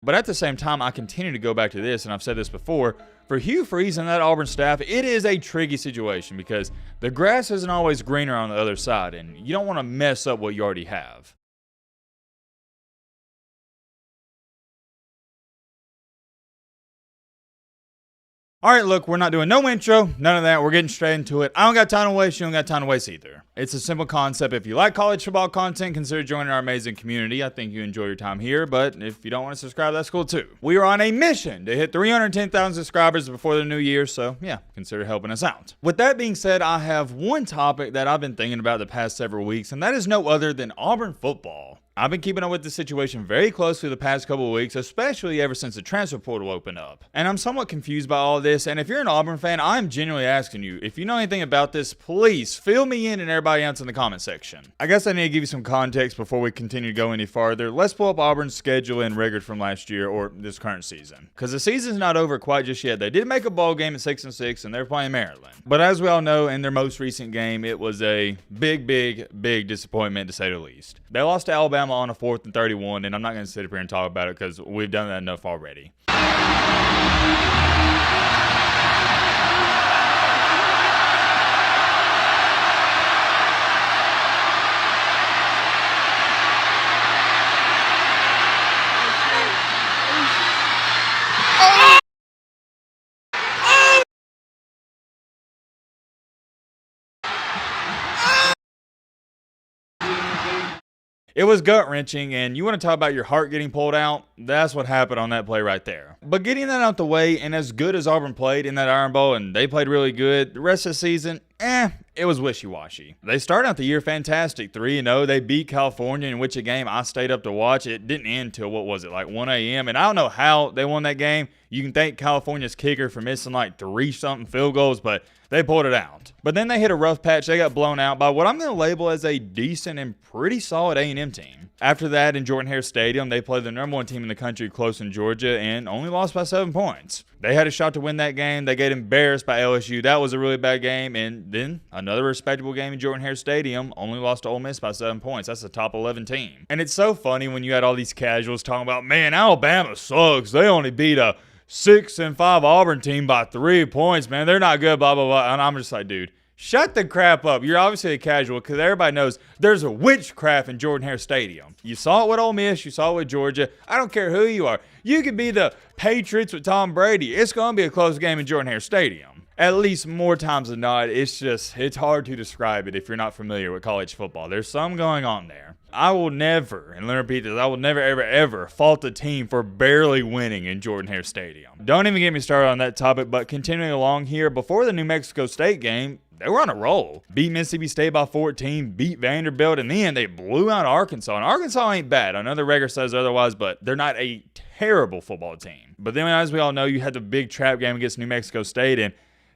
But at the same time, I continue to go back to this, and I've said this before. For Hugh Freeze and that Auburn staff, it is a tricky situation because the grass isn't always greener on the other side, and you don't want to mess up what you already have. All right, look, we're not doing no intro, none of that. We're getting straight into it. I don't got time to waste. You don't got time to waste either. It's a simple concept. If you like college football content, consider joining our amazing community. I think you enjoy your time here, but if you don't want to subscribe, that's cool too. We are on a mission to hit 310,000 subscribers before the new year, so yeah, consider helping us out. With that being said, I have one topic that I've been thinking about the past several weeks, and that is no other than Auburn football. I've been keeping up with the situation very closely the past couple of weeks, especially ever since the transfer portal opened up. And I'm somewhat confused by all this, and if you're an Auburn fan, I'm genuinely asking you, if you know anything about this, please fill me in and everybody else in the comment section. I guess I need to give you some context before we continue to go any farther. Let's pull up Auburn's schedule and record from last year, or this current season. Because the season's not over quite just yet. They did make a bowl game at 6-6, and they're playing Maryland. But as we all know, in their most recent game, it was a big disappointment to say the least. They lost to Alabama on a 4th and 31, and I'm not going to sit up here and talk about it because we've done that enough already. It was gut-wrenching, and you want to talk about your heart getting pulled out? That's what happened on that play right there. But getting that out the way, and as good as Auburn played in that Iron Bowl, and they played really good, the rest of the season, it was wishy-washy. They started out the year fantastic, 3-0. They beat California, in which a game I stayed up to watch. It didn't end till, what was it, like 1 a.m.? And I don't know how they won that game. You can thank California's kicker for missing like 3-something field goals, but they pulled it out. But then they hit a rough patch. They got blown out by what I'm going to label as a decent and pretty solid A&M team. After that, in Jordan-Hare Stadium, they played the #1 team in the country close in Georgia and only lost by 7 points. They had a shot to win that game. They get embarrassed by LSU. That was a really bad game. And then another respectable game in Jordan-Hare Stadium, only lost to Ole Miss by 7 points. That's a top 11 team. And it's so funny when you had all these casuals talking about, man, Alabama sucks. They only beat a 6-5 Auburn team by 3 points, man. They're not good, blah, blah, blah. And I'm just like, dude, shut the crap up. You're obviously a casual because everybody knows there's a witchcraft in Jordan-Hare Stadium. You saw it with Ole Miss. You saw it with Georgia. I don't care who you are. You could be the Patriots with Tom Brady. It's going to be a close game in Jordan-Hare Stadium. At least more times than not. It's hard to describe it if you're not familiar with college football. There's some going on there. I will never, and let me repeat this, I will never, ever fault a team for barely winning in Jordan-Hare Stadium. Don't even get me started on that topic, but continuing along here, before the New Mexico State game, they were on a roll. Beat Mississippi State by 14, beat Vanderbilt, and then they blew out Arkansas. And Arkansas ain't bad. I know the record says otherwise, but they're not a terrible football team. But then, as we all know, you had the big trap game against New Mexico State, and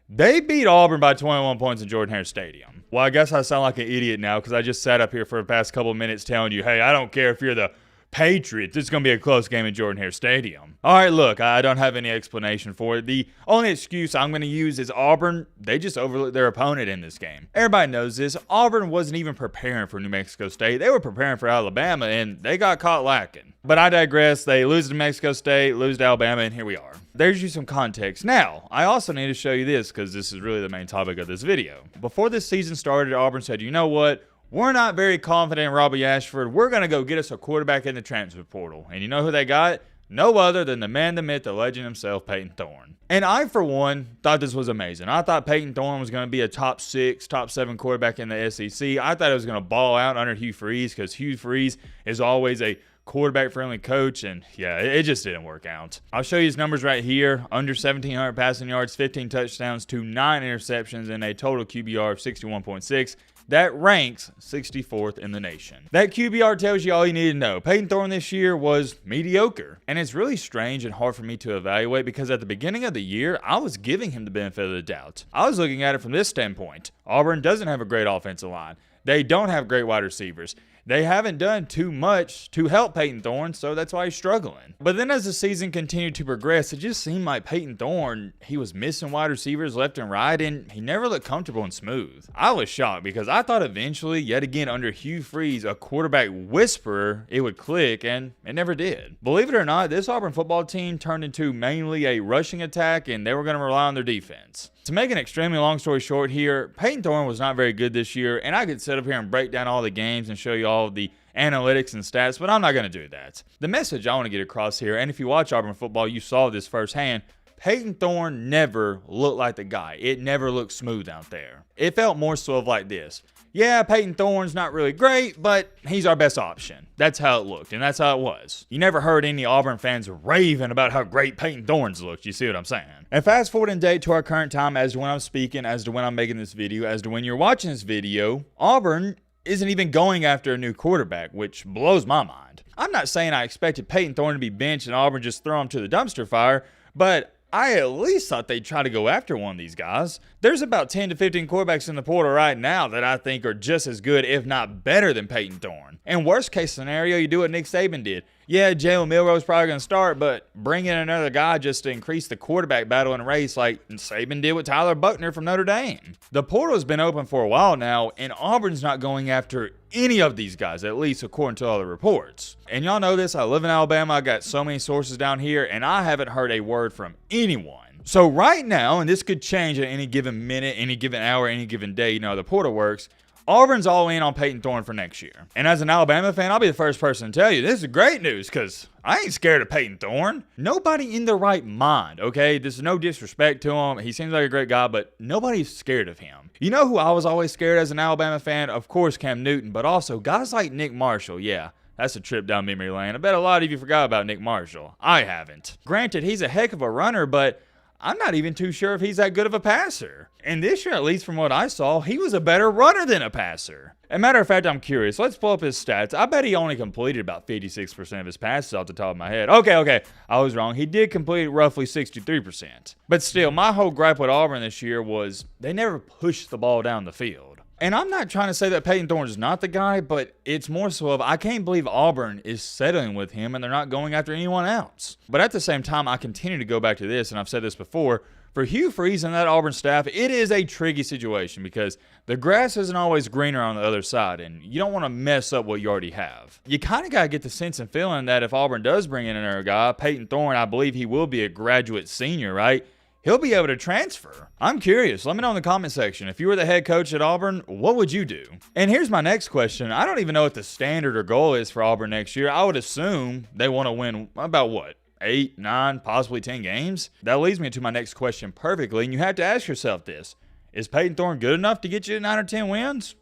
they beat Auburn by 21 points in Jordan-Hare Stadium. Well, I guess I sound like an idiot now because I just sat up here for the past couple of minutes telling you, hey, I don't care if you're the Patriots. It's going to be a close game in Jordan-Hare Stadium. All right, look, I don't have any explanation for it. The only excuse I'm going to use is Auburn. They just overlooked their opponent in this game. Everybody knows this. Auburn wasn't even preparing for New Mexico State. They were preparing for Alabama, and they got caught lacking. But I digress. They lose to New Mexico State, lose to Alabama, and here we are. There's you some context. Now, I also need to show you this because this is really the main topic of this video. Before this season started, Auburn said, you know what? We're not very confident in Robbie Ashford. We're going to go get us a quarterback in the transfer portal. And you know who they got? No other than the man, the myth, the legend himself, Peyton Thorne. And I, for one, thought this was amazing. I thought Peyton Thorne was going to be a top 6, top 7 quarterback in the SEC. I thought it was going to ball out under Hugh Freeze because Hugh Freeze is always a quarterback-friendly coach, and yeah, it just didn't work out. I'll show you his numbers right here. Under 1,700 passing yards, 15 touchdowns to 9 interceptions, and a total QBR of 61.6. That ranks 64th in the nation. That QBR tells you all you need to know. Peyton Thorne this year was mediocre. And it's really strange and hard for me to evaluate because at the beginning of the year, I was giving him the benefit of the doubt. I was looking at it from this standpoint. Auburn doesn't have a great offensive line. They don't have great wide receivers. They haven't done too much to help Peyton Thorne, so that's why he's struggling. But then as the season continued to progress, it just seemed like Peyton Thorne, he was missing wide receivers left and right, and he never looked comfortable and smooth. I was shocked because I thought eventually, yet again under Hugh Freeze, a quarterback whisperer, it would click, and it never did. Believe it or not, this Auburn football team turned into mainly a rushing attack, and they were going to rely on their defense. To make an extremely long story short here, Peyton Thorne was not very good this year, and I could sit up here and break down all the games and show you all the analytics and stats, but I'm not going to do that. The message I want to get across here, and if you watch Auburn football, you saw this firsthand, Peyton Thorne never looked like the guy. It never looked smooth out there. It felt more so of like this. Yeah, Peyton Thorne's not really great, but he's our best option. That's how it looked, and that's how it was. You never heard any Auburn fans raving about how great Peyton Thorne's looked. You see what I'm saying? And fast forward in date to our current time, as to when I'm speaking, as to when I'm making this video, as to when you're watching this video, Auburn isn't even going after a new quarterback, which blows my mind. I'm not saying I expected Peyton Thorne to be benched and Auburn just throw him to the dumpster fire, but I at least thought they'd try to go after one of these guys. There's about 10 to 15 quarterbacks in the portal right now that I think are just as good, if not better, than Peyton Thorne. And worst case scenario, you do what Nick Saban did. Yeah, Jalen Milroe's probably going to start, but bring in another guy just to increase the quarterback battle and race like Saban did with Tyler Buckner from Notre Dame. The portal has been open for a while now, and Auburn's not going after any of these guys, at least according to all the reports. And y'all know this, I live in Alabama, I got so many sources down here, and I haven't heard a word from anyone. So right now, and this could change at any given minute, any given hour, any given day, you know how the portal works, Auburn's all in on Peyton Thorne for next year. And as an Alabama fan, I'll be the first person to tell you, this is great news because I ain't scared of Peyton Thorne. Nobody in their right mind, okay? This is no disrespect to him. He seems like a great guy, but nobody's scared of him. You know who I was always scared as an Alabama fan? Of course, Cam Newton, but also guys like Nick Marshall. Yeah, that's a trip down memory lane. I bet a lot of you forgot about Nick Marshall. I haven't. Granted, he's a heck of a runner, but I'm not even too sure if he's that good of a passer. And this year, at least from what I saw, he was a better runner than a passer. As a matter of fact, I'm curious. Let's pull up his stats. I bet he only completed about 56% of his passes off the top of my head. Okay. I was wrong. He did complete roughly 63%. But still, my whole gripe with Auburn this year was they never pushed the ball down the field. And I'm not trying to say that Peyton Thorne is not the guy, but it's more so of I can't believe Auburn is settling with him and they're not going after anyone else. But at the same time, I continue to go back to this, and I've said this before, for Hugh Freeze and that Auburn staff, it is a tricky situation because the grass isn't always greener on the other side, and you don't want to mess up what you already have. You kind of got to get the sense and feeling that if Auburn does bring in another guy, Peyton Thorne, I believe he will be a graduate senior, right? He'll be able to transfer. I'm curious. Let me know in the comment section. If you were the head coach at Auburn, what would you do? And here's my next question. I don't even know what the standard or goal is for Auburn next year. I would assume they want to win about what? 8, 9, possibly 10 games? That leads me to my next question perfectly, and you have to ask yourself this. Is Peyton Thorne good enough to get you to 9 or 10 wins?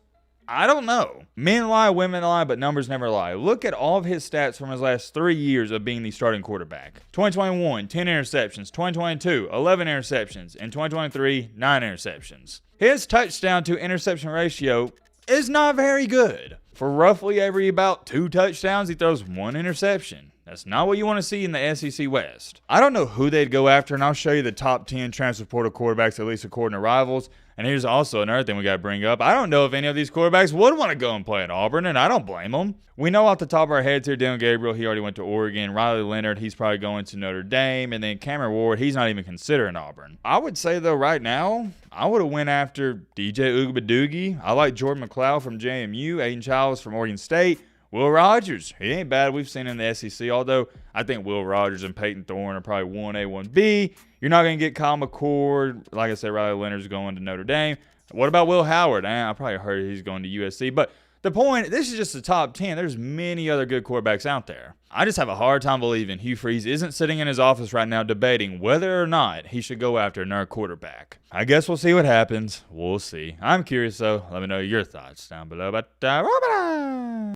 I don't know. Men lie, women lie, but numbers never lie. Look at all of his stats from his last 3 years of being the starting quarterback. 2021, 10 interceptions. 2022, 11 interceptions. And 2023, 9 interceptions. His touchdown to interception ratio is not very good. For roughly every about 2 touchdowns, he throws 1 interception. That's not what you want to see in the SEC West. I don't know who they'd go after, and I'll show you the top 10 transfer portal quarterbacks, at least according to Rivals. And here's also another thing we got to bring up. I don't know if any of these quarterbacks would want to go and play at Auburn, and I don't blame them. We know off the top of our heads here, Dylan Gabriel, he already went to Oregon. Riley Leonard, he's probably going to Notre Dame. And then Cameron Ward, he's not even considering Auburn. I would say, though, right now, I would have went after DJ Ugbadugi. I like Jordan McLeod from JMU, Aiden Childs from Oregon State. Will Rogers, he ain't bad. We've seen him in the SEC, although I think Will Rogers and Peyton Thorne are probably 1A, 1B. You're not going to get Kyle McCord. Like I said, Riley Leonard's going to Notre Dame. What about Will Howard? I probably heard he's going to USC. But the point, this is just the top 10. There's many other good quarterbacks out there. I just have a hard time believing Hugh Freeze isn't sitting in his office right now debating whether or not he should go after another quarterback. I guess we'll see what happens. We'll see. I'm curious, though. Let me know your thoughts down below. But